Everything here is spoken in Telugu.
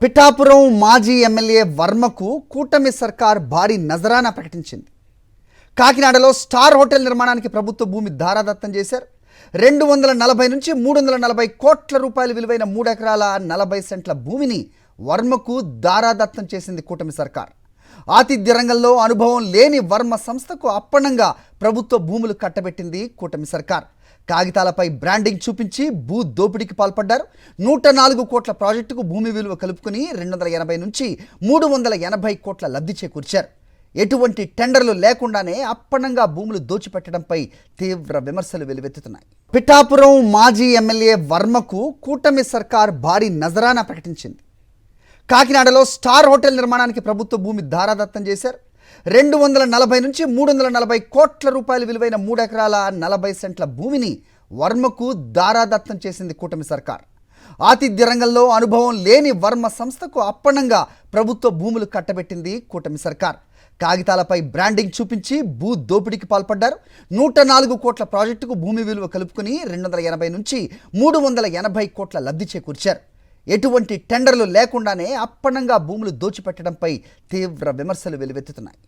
పిఠాపురం మాజీ ఎమ్మెల్యే వర్మకు కూటమి సర్కార్ భారీ నజరానా ప్రకటించింది. కాకినాడలో స్టార్ హోటల్ నిర్మాణానికి ప్రభుత్వ భూమి ధారాదత్తం చేశారు. 240 నుంచి 340 కోట్ల రూపాయల విలువైన 3 ఎకరాల 40 సెంట్ల భూమిని వర్మకు ధారాదత్తం చేసింది కూటమి సర్కార్. ఆతిథ్య రంగంలో అనుభవం లేని వర్మ సంస్థకు అప్పనంగా ప్రభుత్వ భూములు కట్టబెట్టింది కూటమి సర్కార్. కాగితాలపై బ్రాండింగ్ చూపించి భూ దోపిడీకి పాల్పడ్డారు. 104 కోట్ల ప్రాజెక్టుకు భూమి విలువ కలుపుకుని 280 నుంచి 380 కోట్ల లబ్ధి చేకూర్చారు. ఎటువంటి టెండర్లు లేకుండానే అప్పనంగా భూములు దోచిపెట్టడంపై తీవ్ర విమర్శలు వెలువెత్తుతున్నాయి. పిఠాపురం మాజీ ఎమ్మెల్యే వర్మకు కూటమి సర్కార్ భారీ నజరానా ప్రకటించింది. కాకినాడలో స్టార్ హోటల్ నిర్మాణానికి ప్రభుత్వ భూమి ధారాదత్తం చేశారు. 240 నుంచి 340 కోట్ల రూపాయల విలువైన 3 ఎకరాల 40 సెంట్ల భూమిని వర్మకు ధారాదత్తం చేసింది కూటమి సర్కార్. ఆతిథ్య రంగంలో అనుభవం లేని వర్మ సంస్థకు అప్పనంగా ప్రభుత్వ భూములు కట్టబెట్టింది కూటమి సర్కార్. కాగితాలపై బ్రాండింగ్ చూపించి భూ దోపిడీకి పాల్పడ్డారు. 104 కోట్ల ప్రాజెక్టుకు భూమి విలువ కలుపుకుని 280 నుంచి 380 కోట్ల లబ్ధి చేకూర్చారు. ఎటువంటి టెండర్లు లేకుండానే అప్పనంగా భూములు దోచిపెట్టడంపై తీవ్ర విమర్శలు వెలువెత్తుతున్నాయి.